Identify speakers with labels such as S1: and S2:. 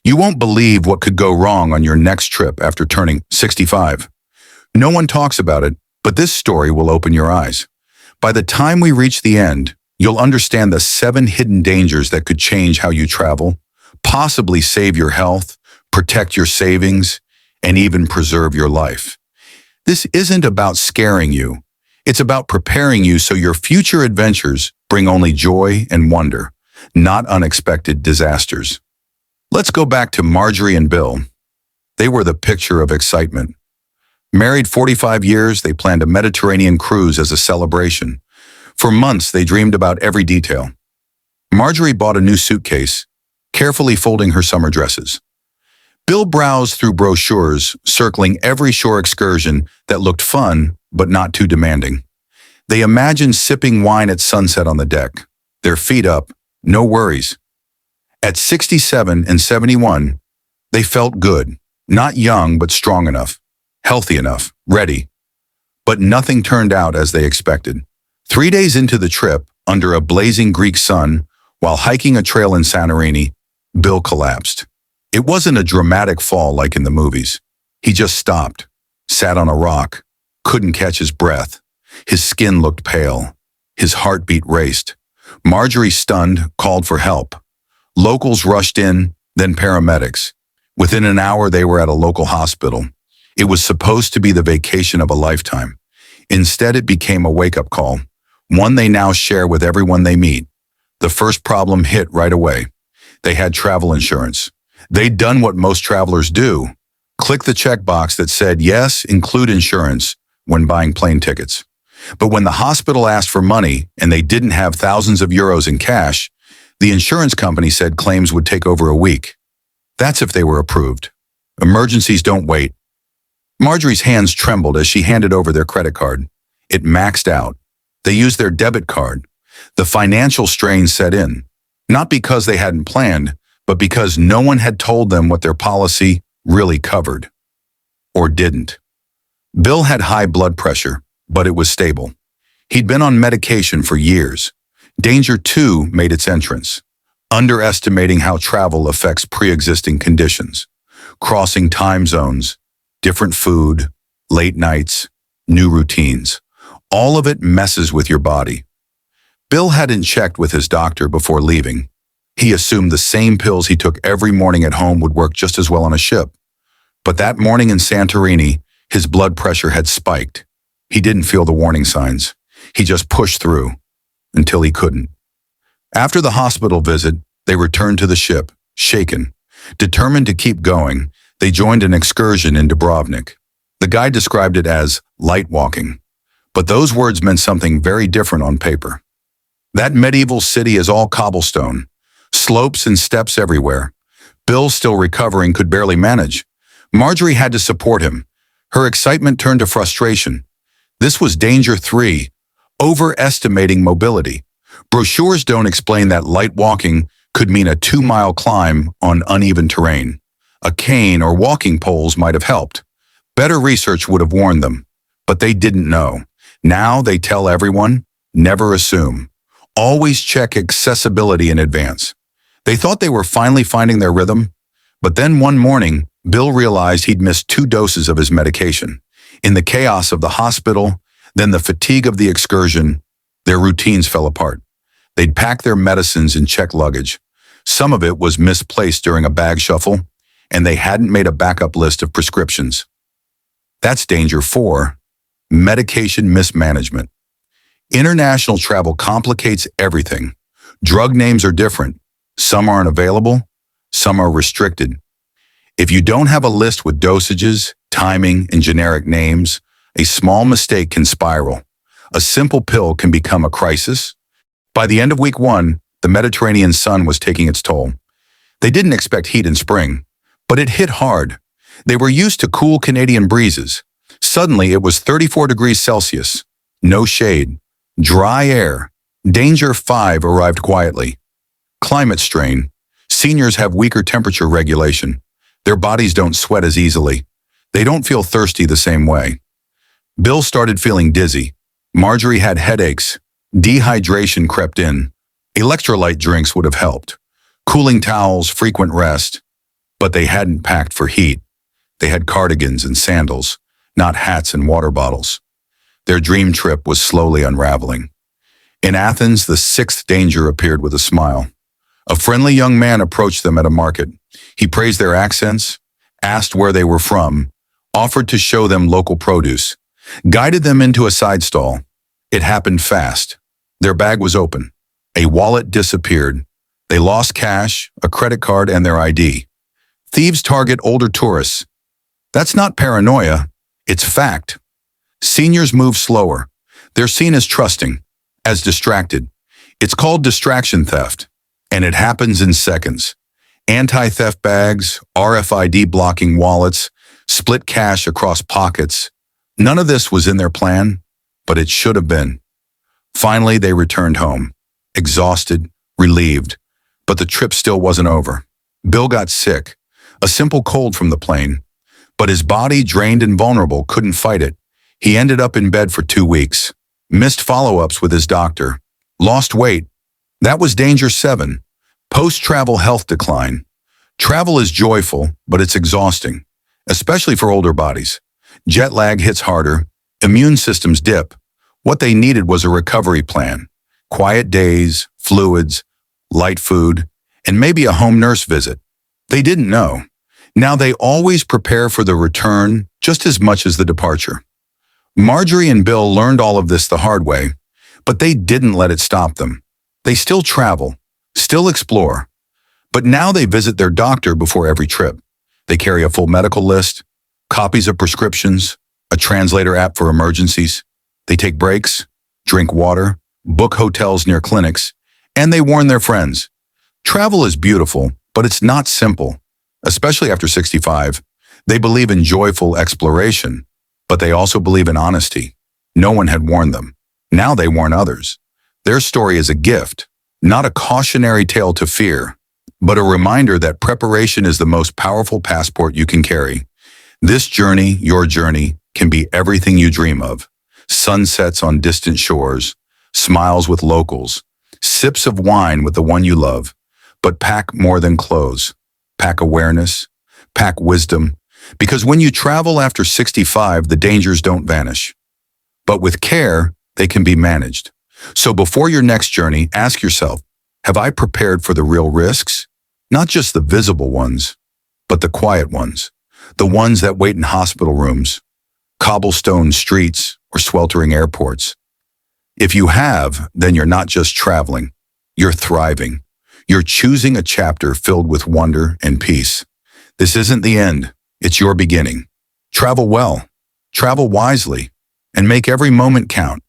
S1: You won't believe what could go wrong on your next trip after turning 65. No one talks about it, but this story will open your eyes. By the time we reach the end, you'll understand the 7 hidden dangers that could change how you travel, possibly save your health, protect your savings, and even preserve your life. This isn't about scaring you. It's about preparing you so your future adventures bring only joy and wonder, not unexpected disasters. Let's go back to Marjorie and Bill. They were the picture of excitement. Married 45 years, they planned a Mediterranean cruise as a celebration. For months, they dreamed about every detail. Marjorie bought a new suitcase, carefully folding her summer dresses. Bill browsed through brochures, circling every shore excursion that looked fun but not too demanding. They imagined sipping wine at sunset on the deck, their feet up, no worries. At 67 and 71, they felt good, not young but strong enough, healthy enough, ready. But nothing turned out as they expected. 3 days into the trip, under a blazing Greek sun, while hiking a trail in Santorini, Bill collapsed. It wasn't a dramatic fall like in the movies. He just stopped, sat on a rock, couldn't catch his breath. His skin looked pale. His heartbeat raced. Marjorie, stunned, called for help. Locals rushed in, then paramedics. Within an hour, they were at a local hospital. It was supposed to be the vacation of a lifetime. Instead, it became a wake-up call, one they now share with everyone they meet. The first problem hit right away. They had travel insurance. They'd done what most travelers do, click the checkbox that said, yes, include insurance when buying plane tickets. But when the hospital asked for money and they didn't have thousands of euros in cash, the insurance company said claims would take over a week. That's if they were approved. Emergencies don't wait. Marjorie's hands trembled as she handed over their credit card. It maxed out. They used their debit card. The financial strain set in, not because they hadn't planned, but because no one had told them what their policy really covered. Or didn't. Bill had high blood pressure, but it was stable. He'd been on medication for years. Danger 2 made its entrance, underestimating how travel affects pre-existing conditions, crossing time zones, different food, late nights, new routines. All of it messes with your body. Bill hadn't checked with his doctor before leaving. He assumed the same pills he took every morning at home would work just as well on a ship. But that morning in Santorini, his blood pressure had spiked. He didn't feel the warning signs. He just pushed through, until he couldn't. After the hospital visit, they returned to the ship, shaken. Determined to keep going, they joined an excursion in Dubrovnik. The guide described it as light walking, but those words meant something very different on paper. That medieval city is all cobblestone, slopes and steps everywhere. Bill, still recovering, could barely manage. Marjorie had to support him. Her excitement turned to frustration. This was danger 3, overestimating mobility. Brochures don't explain that light walking could mean a 2-mile climb on uneven terrain. A cane or walking poles might have helped. Better research would have warned them, but they didn't know. Now they tell everyone, never assume. Always check accessibility in advance. They thought they were finally finding their rhythm, but then one morning, Bill realized he'd missed 2 doses of his medication. In the chaos of the hospital, then the fatigue of the excursion, their routines fell apart. They'd pack their medicines in checked luggage. Some of it was misplaced during a bag shuffle, and they hadn't made a backup list of prescriptions. That's danger 4, medication mismanagement. International travel complicates everything. Drug names are different. Some aren't available, some are restricted. If you don't have a list with dosages, timing, and generic names, a small mistake can spiral. A simple pill can become a crisis. By the end of week 1, the Mediterranean sun was taking its toll. They didn't expect heat in spring, but it hit hard. They were used to cool Canadian breezes. Suddenly, it was 34 degrees Celsius. No shade. Dry air. Danger 5 arrived quietly. Climate strain. Seniors have weaker temperature regulation. Their bodies don't sweat as easily. They don't feel thirsty the same way. Bill started feeling dizzy. Marjorie had headaches. Dehydration crept in. Electrolyte drinks would have helped. Cooling towels, frequent rest. But they hadn't packed for heat. They had cardigans and sandals, not hats and water bottles. Their dream trip was slowly unraveling. In Athens, the sixth danger appeared with a smile. A friendly young man approached them at a market. He praised their accents, asked where they were from, offered to show them local produce, guided them into a side stall. It happened fast. Their bag was open. A wallet disappeared. They lost cash, a credit card, and their ID. Thieves target older tourists. That's not paranoia, it's fact. Seniors move slower. They're seen as trusting, as distracted. It's called distraction theft, and it happens in seconds. Anti-theft bags, RFID blocking wallets, split cash across pockets. None of this was in their plan, but it should have been. Finally, they returned home, exhausted, relieved, but the trip still wasn't over. Bill got sick, a simple cold from the plane, but his body, drained and vulnerable, couldn't fight it. He ended up in bed for 2 weeks, missed follow-ups with his doctor, lost weight. That was danger 7, post-travel health decline. Travel is joyful, but it's exhausting, especially for older bodies. Jet lag hits harder, immune systems dip. What they needed was a recovery plan, quiet days, fluids, light food, and maybe a home nurse visit. They didn't know. Now they always prepare for the return just as much as the departure. Marjorie and Bill learned all of this the hard way, but they didn't let it stop them. They still travel, still explore, but now they visit their doctor before every trip. They carry a full medical list, copies of prescriptions, a translator app for emergencies. They take breaks, drink water, book hotels near clinics, and they warn their friends. Travel is beautiful, but it's not simple, especially after 65. They believe in joyful exploration, but they also believe in honesty. No one had warned them. Now they warn others. Their story is a gift, not a cautionary tale to fear, but a reminder that preparation is the most powerful passport you can carry. This journey, your journey, can be everything you dream of. Sunsets on distant shores, smiles with locals, sips of wine with the one you love. But pack more than clothes. Pack awareness, pack wisdom, because when you travel after 65, the dangers don't vanish. But with care, they can be managed. So before your next journey, ask yourself, have I prepared for the real risks? Not just the visible ones, but the quiet ones, the ones that wait in hospital rooms, cobblestone streets, or sweltering airports. If you have, then you're not just traveling, you're thriving. You're choosing a chapter filled with wonder and peace. This isn't the end, it's your beginning. Travel well, travel wisely, and make every moment count.